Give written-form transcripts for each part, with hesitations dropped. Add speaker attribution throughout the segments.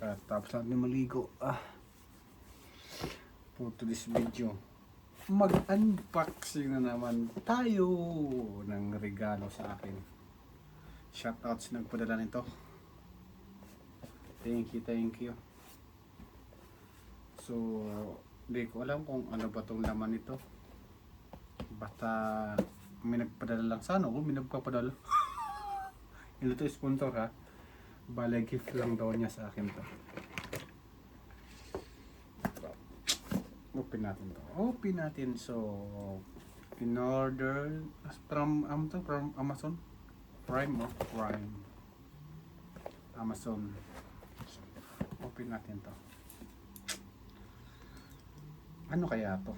Speaker 1: Tapos natin maligo. For this video, mag-unboxing na naman tayo ng regalo sa akin. Shoutouts nagpadala nito. Thank you. So, di ko alam kung ano ba tong laman nito. Basta may nagpadala lang. Sana ako may nagpapadala. Hindi to sponsor ha. Bale, gift lang daw niya sa akin to. Open natin. So, in order from Amazon Prime. Amazon. So, open natin to. Ano kaya to?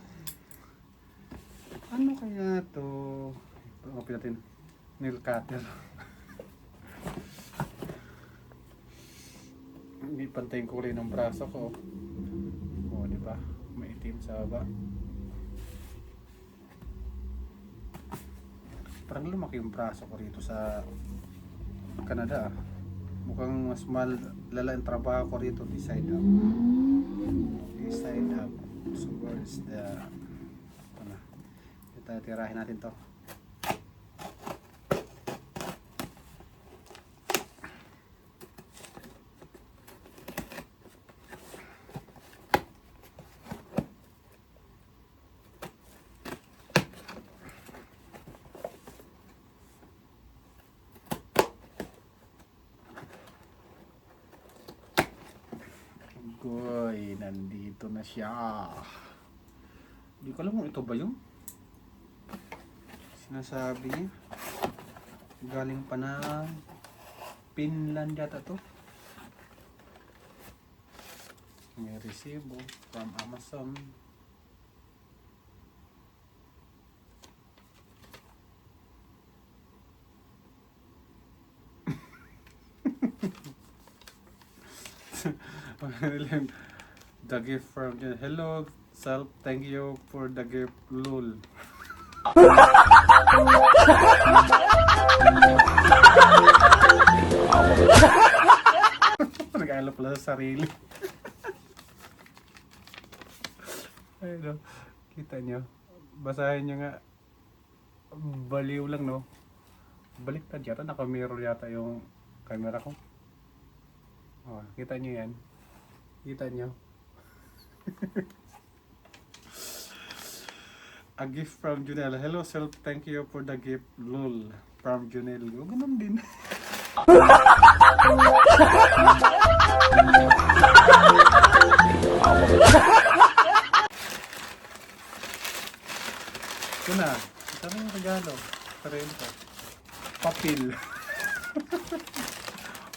Speaker 1: Open natin. Nail cutter. Hindi pantay yung kulay ng braso ko. O, di ba? May itim sa baba. Parang lumaki yung braso ko rito sa Canada. Mukhang mas malala yung trabaho ko rito. This side up. So where is the... Ito na. Ito, tirahin natin to. Goy, nandito na siya. Hindi ko alam kung ito ba yung sinasabi niya. Galing pa ng Finland yata to. May resibo from Amazon. The gift from you. Hello, self. Thank you for the gift, lol. Nag-aalala pala sa sarili. Ayun, kita nyo. Basahin nyo nga. Baliw lang, no? Baliktad yata. Naka-mirror yata yung camera ko. Oh, kita nyo yan. Kita nyo. A gift from Junel. Hello, self. Thank you for the gift, lol. From Junel. Ganun din. Ito na. Ito na yung regalo. Sarili ko. Papil.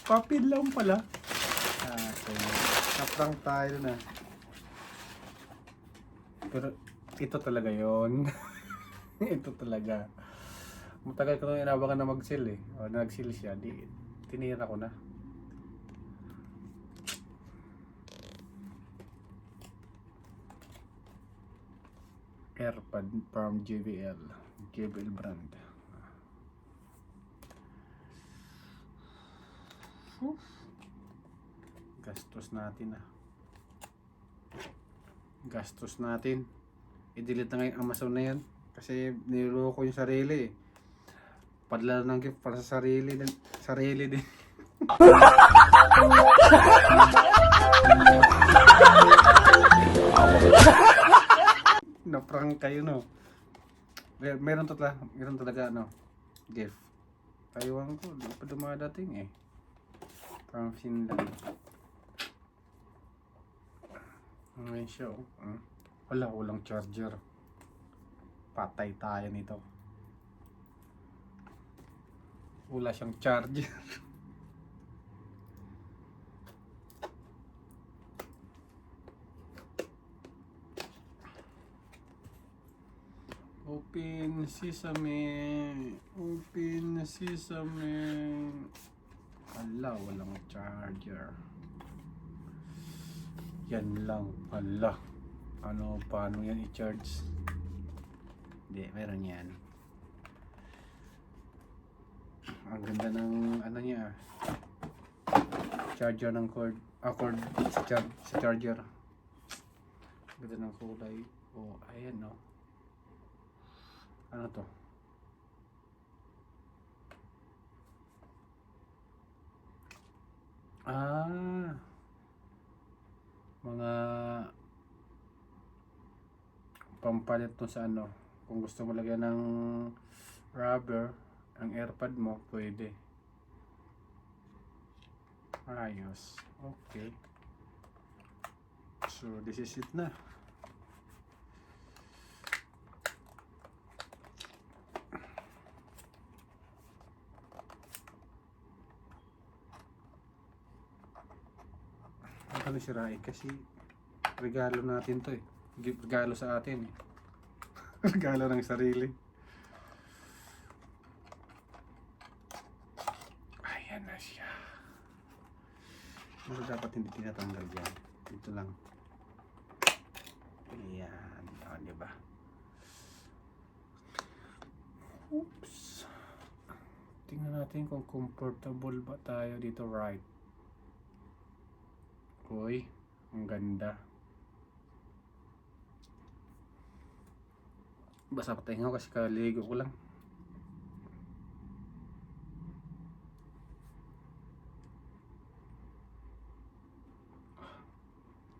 Speaker 1: Papil lang pala. Okay. Naprang tayo na. Pero ito talaga yon. Ito talaga. Matagal ko nung inabangan na mag-seal eh. O nag-seal siya. Tinira ko na. AirPod from JBL. JBL brand. Gastos natin. I-delete na ngayon Amazon na yan. Kasi niloko yung sarili eh. Padala ng gift para sa sarili din. Na-prank kayo, no? Meron talaga no, gift. Taiwan ko, di pa dumadating eh. From Finland. Ngayon siya, walang charger. Patay tayo nito. Wala siyang charger. Open sesame. Ala, walang charger. Yan lang pala. Paano yan i-charge? Hindi, meron yan. Ang ganda ng ano niya. Charger ng cord. Accord sa charger. Ganda ng kulay. Oh, ayan no. Ano to? Mga pampalit to sa ano. Kung gusto mo lagyan ng rubber, ang AirPod mo, pwede. Ayos. Okay. So, this is it na. Ang kalo sirain kasi regalo natin to eh. Regalo sa atin eh. Regalo ng sarili. Ayan na siya. Pero dapat hindi tinatanggal yan. Ito lang. Ayan. O, diba? Oops. Tingnan natin kung comfortable ba tayo dito, right? Uy, ang ganda. Basa pa tayo kasi kaligo ko lang.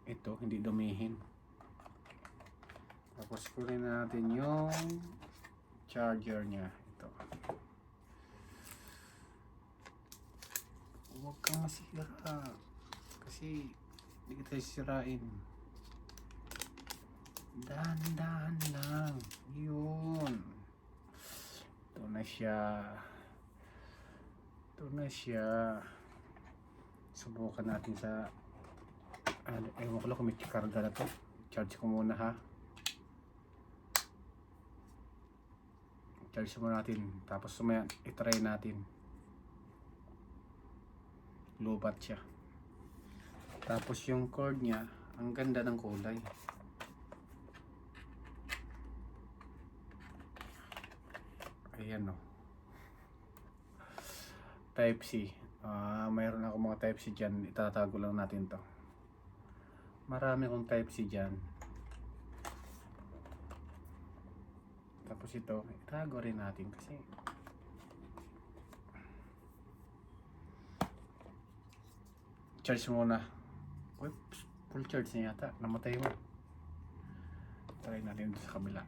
Speaker 1: Ito, hindi dumihin. Tapos kunin natin yung charger niya. Ito. Huwag kang masira. Kasi hindi kita sisirain. Dahan-dahan lang. Yun. Ito na siya. Ito na siya. Subukan natin sa ewan ko lang kung may karga na to. Charge ko muna ha. Charge muna natin. Tapos sumaya itry natin. Lubat siya. Tapos yung cord niya, ang ganda ng kulay. Ayan o. Type C. Mayroon ako mga Type C dyan. Itatago lang natin to. Marami akong Type C dyan. Tapos ito, itago rin natin kasi charge muna. Oops, full charge na yata. Namatay mo. Try natin dito sa kabila.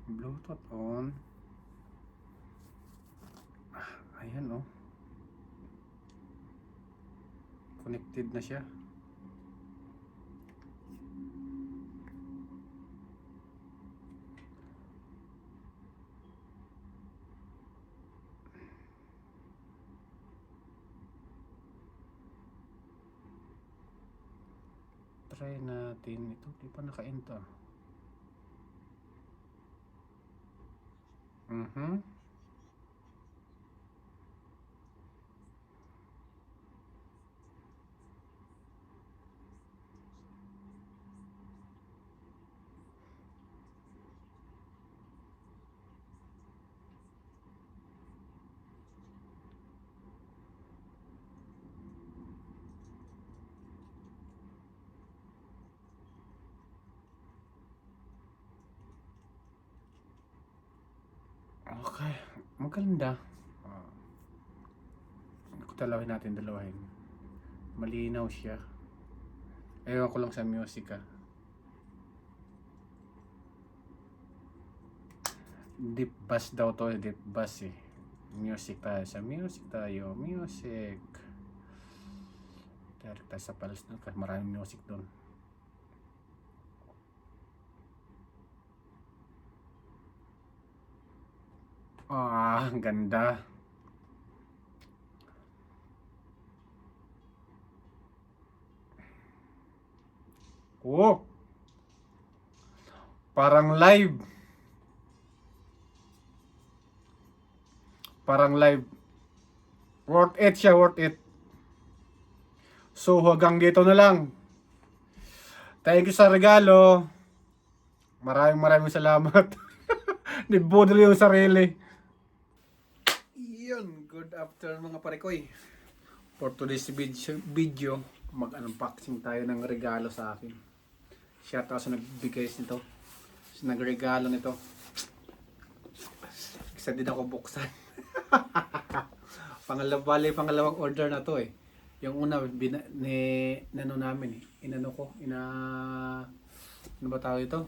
Speaker 1: Bluetooth on. Ayan oh. Connected na siya. Try natin. Ito, di pa naka-in to. Okay, maganda. Dalawin natin, dalawahin. Malinaw siya. Ewan ko lang sa music ah. Deep bass daw to, deep bass eh. Music tayo sa music tayo. Music. Direct tayo sa pals doon kasi maraming music doon. Ang ganda. Oh! Parang live. Parang live. Worth it siya, worth it. So hanggang dito na lang. Thank you sa regalo. Maraming salamat. Nibudol yung sarili. Yun, good afternoon mga parekoy. For today's video, mag-unboxing tayo ng regalo sa akin. Shoutout sa nagbigay nito. Sa nagregalo nito. Isa din ako buksan. Pangalawang order na to eh. Yung una, inano namin eh. Ano ba tawag ito?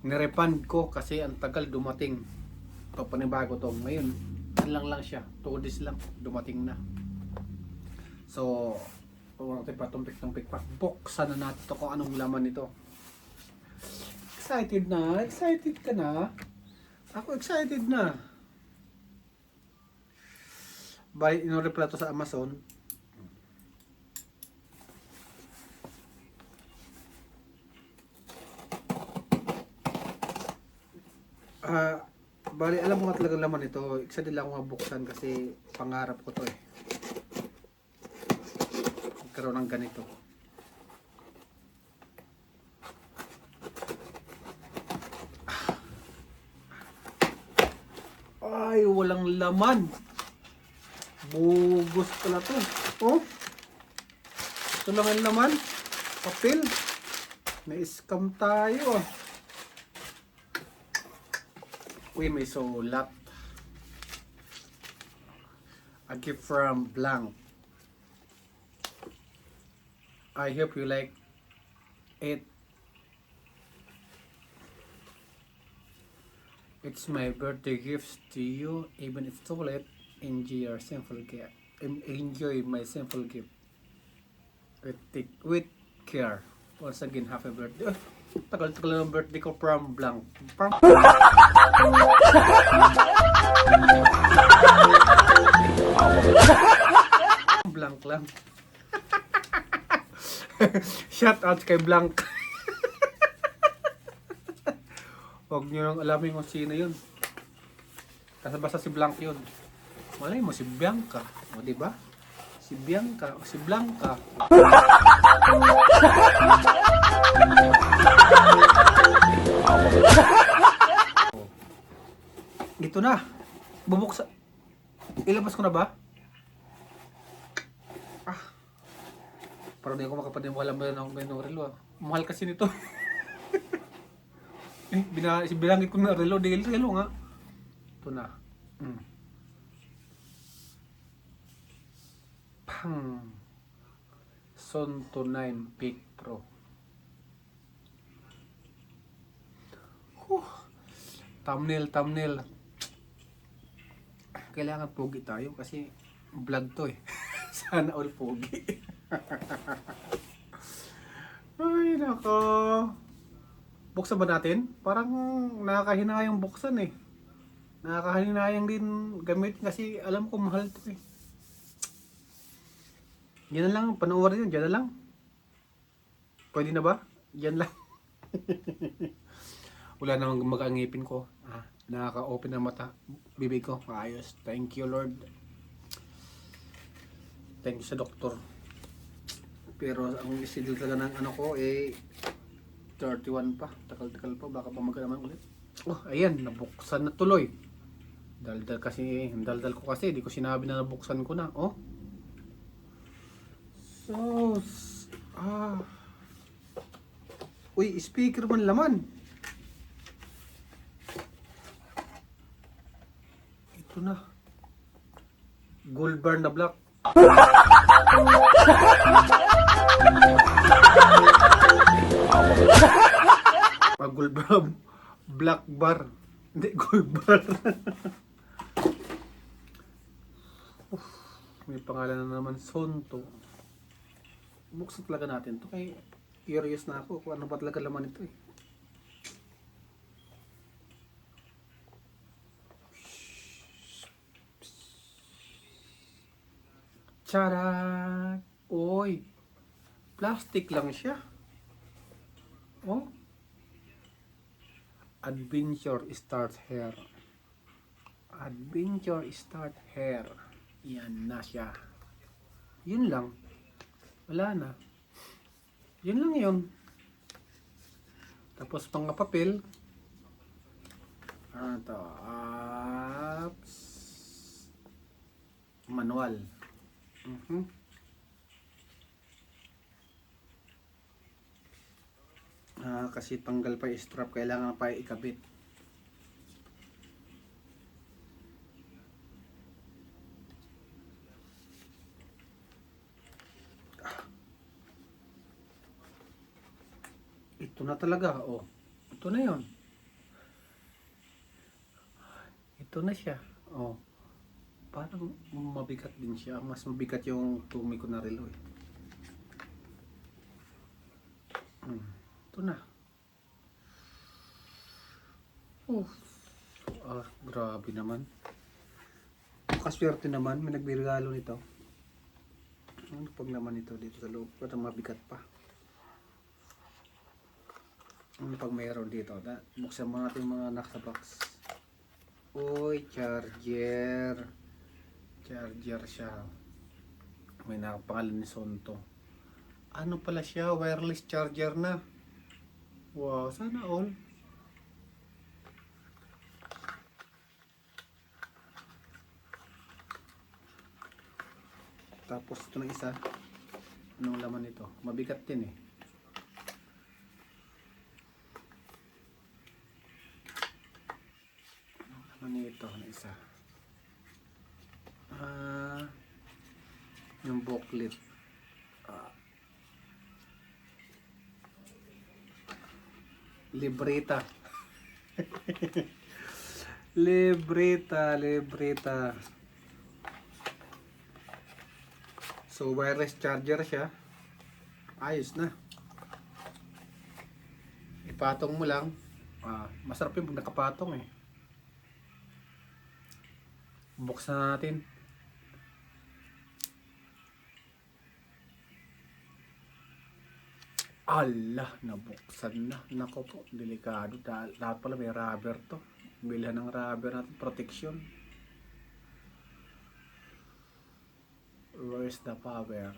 Speaker 1: Nirepand ko kasi ang tagal dumating. Ito panibago to. Ngayon, lang siya. 2 days lang. Dumating na. So, huwag natin patumpik-tumpik pa. Buksan na natin ito kung anong laman nito. Excited na? Excited ka na? Ako excited na. Bali, inorder pala ito sa Amazon. Bali, alam mo nga talaga laman ito. Excited lang ako mabuksan kasi pangarap ko to eh. Magkaroon ng ganito. Ay, walang laman. Bugos pala to. Oh. Ito lang ang laman. Papel. Na-scam tayo ah. Uy, may sulat. A gift from blank. I hope you like it. It's my birthday gift to you, even if it's too late. Enjoy your simple gift. Enjoy my simple gift. With care. Once again, happy birthday. Tagal-tagal ng birthday ko from blank. From blank lang. Shout out kay Blank. Huwag nyo nang alamin kung sino yun. Kasi basta si Blank yun. Malay mo si Bianca. O diba? Si Bianca o si Blanca. Ito na. Bubuksan. Ilabas ko na ba? Parang di ako makapaniwala ba ng relo ah. Mahal kasi nito. Binanggit ko na relo. Dahil relo nga. Ito na. Pang. Sonto 9 Peak Pro. Thumbnail. Kailangan pogi tayo kasi vlog to eh. Sana all pogi. Ay nako. Buksan ba natin? Parang nakakahinayang buksan eh. Nakakahinayang din gamit kasi alam ko mahal to eh. Yan na lang, panoorin yun, yan na lang. Pwede na ba? Yan lang. Wala namang mag-angipin ko. Nakaka-open na mata. Bibig ko, ayos. Thank you Lord. Thank you sa doktor. Pero ang schedule talaga ng ano ko eh 31 pa. Takal-takal pa. Baka pa magkalaman ulit. Oh, ayan. Nabuksan na tuloy. Daldal ko kasi. Di ko sinabi na nabuksan ko na. Oh. So, uy, speaker man laman. Ito na. Gold bar na black. Gold bar. Black bar. Hindi, gold bar. May pangalan na naman. Sonto. Buksan talaga natin to. Kaya curious na ako kung ano ba talaga laman ito eh. Tara! Oy! Plastic lang siya. Oh? Adventure start here. Adventure start here. Yan na siya. Yun lang. Wala na. Yun lang yun. Tapos mga papel. Ito, apps. Manual. Mhm. Kasi tanggal pa yung strap, kailangan pa ikabit. Ito na talaga, oh. Ito na yon. Ito na siya, oh. Parang mabigat din siya. Mas mabigat yung tumi ko na relo eh. Ito na. Oh. Grabe naman. Kaswerte naman, may nagbirigalo nito. Ano pag naman ito dito sa loob? Parang mabigat pa. Ano pag mayroon dito? Buksan mo natin mga nasa box. Uy, charger. Charger siya. May nakapangalan ni Sonto. Ano pala siya? Wireless charger na. Wow, sana all. Tapos ito na isa. Anong laman ito? Mabigat din eh. Anong laman ito na isa? Yung booklet. Libreta. Libreta. So wireless charger siya. Ayos na. Ipatong mo lang. Masarap yung pag nakapatong eh. Buksan na natin. Allah, nabuksan na. Nako po, delikado. Lahat pala may rubber to. Bilhan ng rubber natin, protection. Where's the power?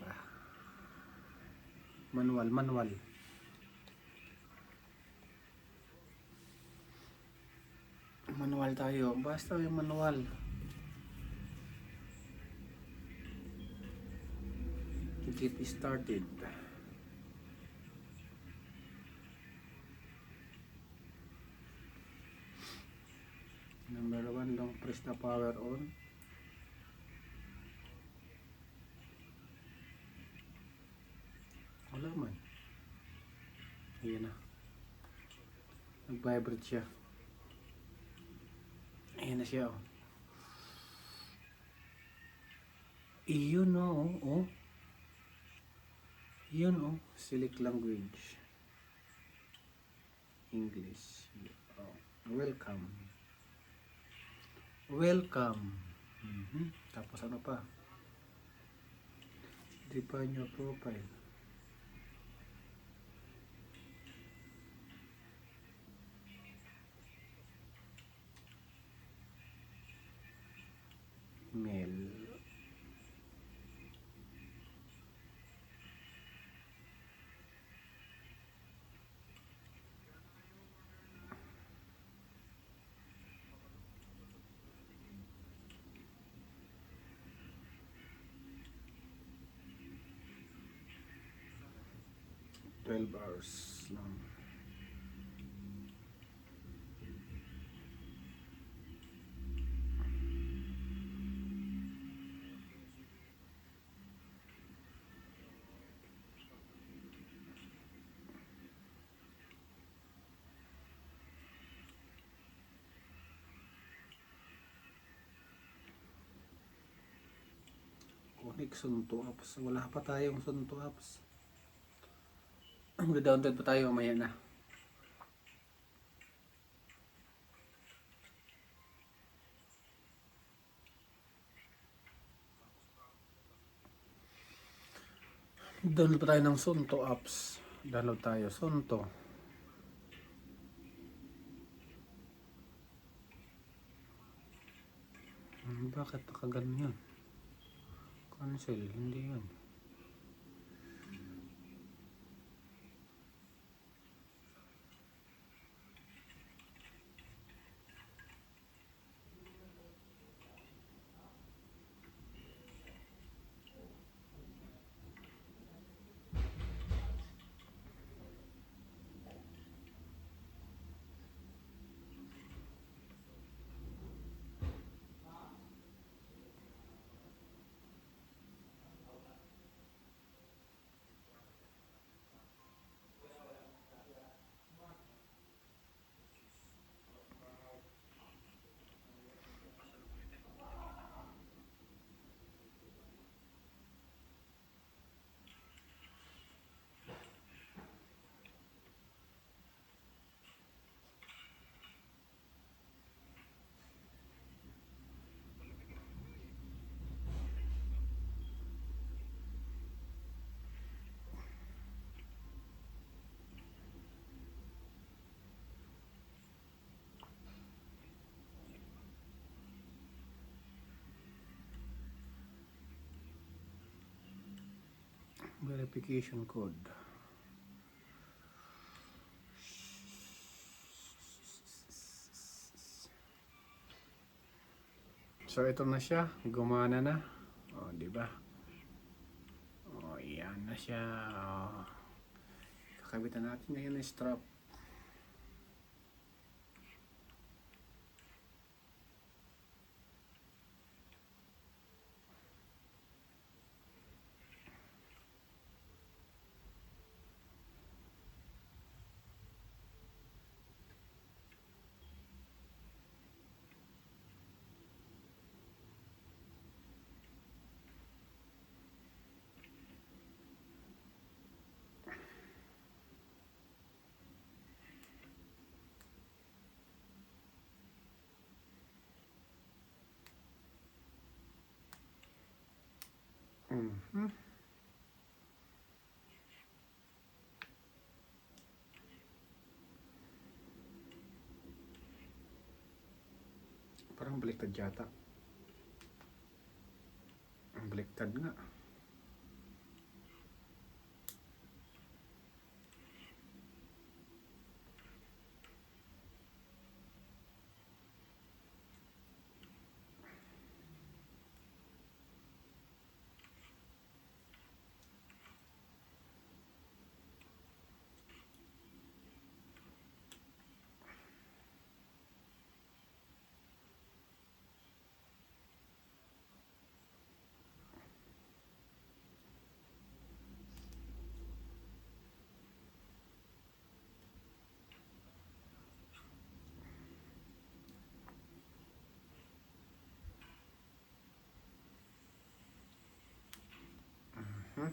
Speaker 1: Manual. Manual tayo. Basta yung manual. Get started. Number 1, don't press the power on. Wala man. Ayan na. Nag-vibrate siya. Ayan na siya, oh. Iyon, oh. Yun, oh. Select language. English. Oh. Welcome. Tapos ano pa? Define your profile. Mail. $12 lang. Connect Sunto apps. Wala pa tayong Sunto apps. Mag-download pa tayo mamaya na. Download pa tayo ng Sunto apps. Download tayo Sunto. Bakit nakaganyan? Cancel, hindi yan. verification code. So ito na siya, gumana na. Oh, di ba? Oh, yan na siya. Oh. Kakabitan natin ngayon yung strap. Mm-hmm. Parang baliktad yata. Ang baliktad nga. Hmm?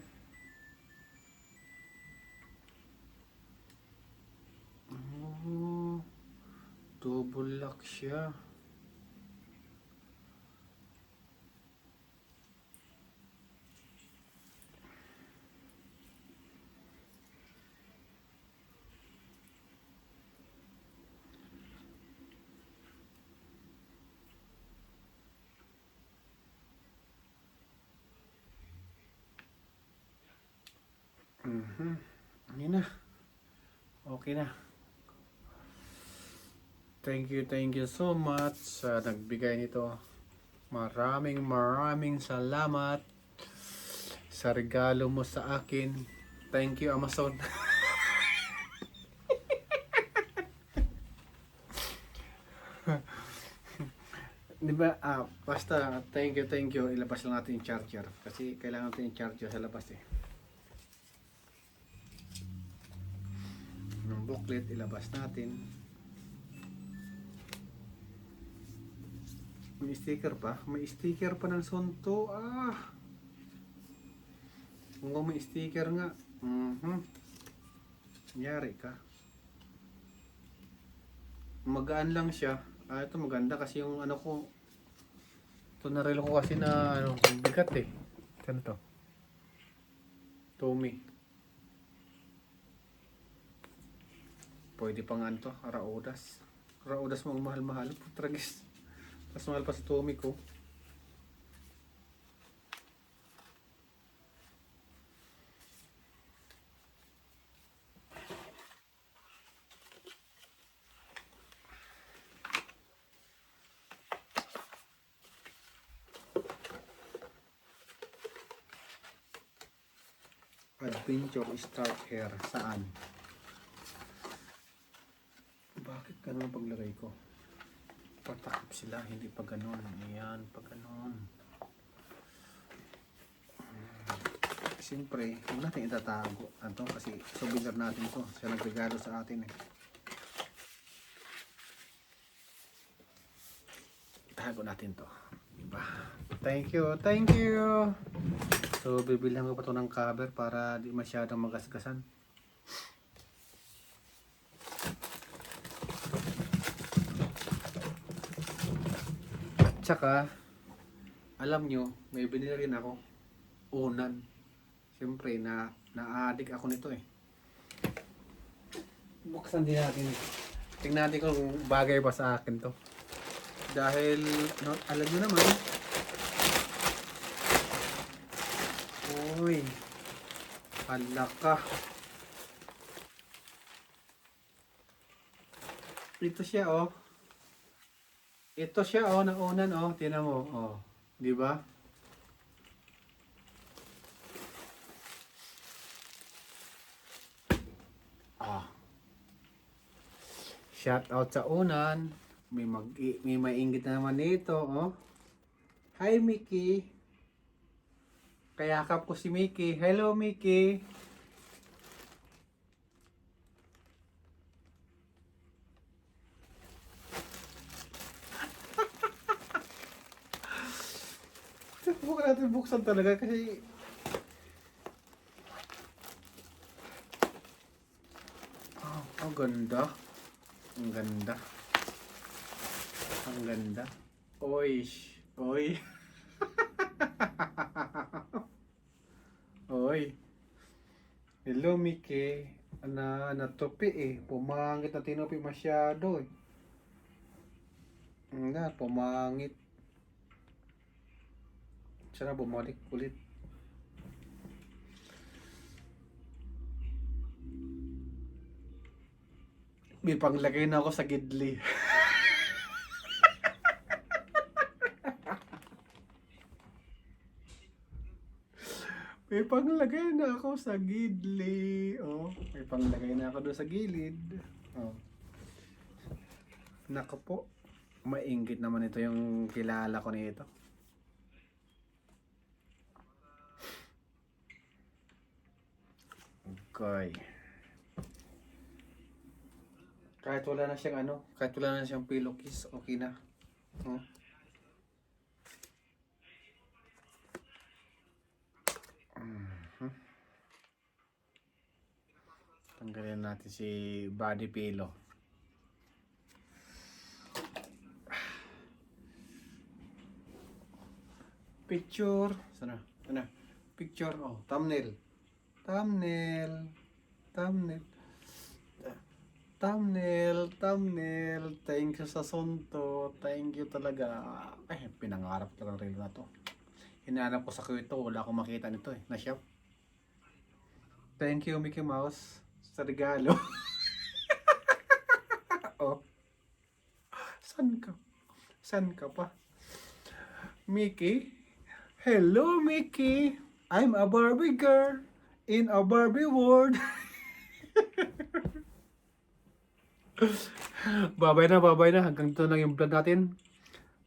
Speaker 1: Oh, double lock siya. Mhm. Yun na. Okay na. Thank you so much sa nagbigay nito. Maraming salamat sa regalo mo sa akin. Thank you, Amazon. Di ba? Basta thank you. Ilabas lang natin yung charger kasi kailangan natin yung charger sa labas eh. Yung booklet ilabas natin. May sticker pa? May sticker pa ng Sonto. Kung may sticker nga. Yari ka. Magaan lang siya. Ito maganda kasi yung ano ko. Ito narelo ko kasi na ano, bigat eh. Saan to? Tommy. Pwede pa nga to, Raudas. Raudas mo mahal-mahal. Tragis. Mas mahal pa sa Tommy ko. Adventure start here. Saan? Bakit ganun ang paglagay ko? Patakip sila, hindi pa ganun. Ayan, pa ganun. Siyempre, huwag natin itatago. Ito kasi souvenir natin to. Siya nagregalo sa atin eh. Tago natin to. Diba? Thank you. So, bibilhan ko pa to ng cover para di masyadong magasgasan. At saka, alam nyo, may binili rin ako. Unan. Siyempre, na-addict ako nito eh. Buksan din natin. Tingnan natin kung bagay pa sa akin to. Dahil, alam nyo naman, uy, Hala ka. Ito siya oh. Ito siya oh, naunan oh. Tingnan mo oh. 'Di ba? Ah. Shout out sa unan. May maingit na naman dito oh. Hi Mickey. Kayakap ko si Mickey. Hello Mickey. Subukan natin buksan talaga kasi ang ganda. Ang ganda. Ang ganda. Oy. Oy. Oy. Hello Mickey. Natupi eh. Pumangit na tinupi masyado eh. Pumangit. Sana bumalik ulit. May panglagay na ako sa gidli. May panglagay na ako sa gidli. Oh, may panglagay na ako doon sa gilid. Oh. Nako po. Mainggit naman ito yung kilala ko nito. Okay. Kahit wala na siyang kahit wala na siyang pillowcase, okay na. Oh. Tanggalin natin si body pillow. Picture. Sana. Picture. Oh, thumbnail. Thumbnail. Thank you sa sunto. Thank you talaga. Ay, pinangarap ko lang reel na to. Hinahanap ko sa kwento. Wala akong makita nito eh. Na-shop. Thank you, Mickey Mouse. Sa regalo. Oh. San ka pa? Mickey? Hello, Mickey. I'm a Barbie girl in a Barbie world. Babay na. Hanggang dito lang yung vlog natin.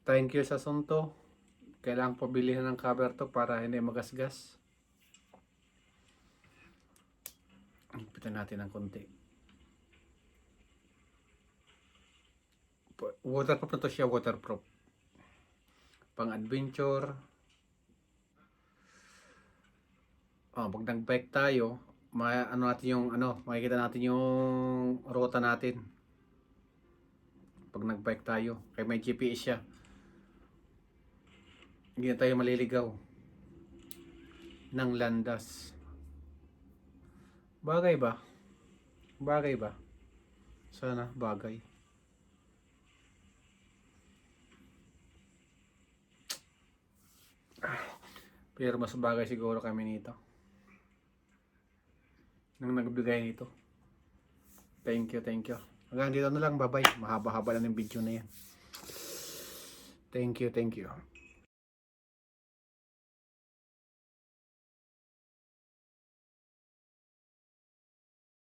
Speaker 1: Thank you sa sunto. Kailangan pabilihan ng cover to para hindi magasgas. Pitan natin ng konti. Waterproof na to siya, waterproof. Pang adventure. Pag nag-bike tayo, makikita natin yung ruta natin. Pag nag-bike tayo, kaya may GPS siya. Hindi na tayo maliligaw ng landas. Bagay ba? Sana bagay. Pero mas bagay siguro kami nito. Nang nagbigay nito. Thank you. Hanggang dito na lang. Bye-bye. Mahaba-haba lang yung video na yan. Thank you.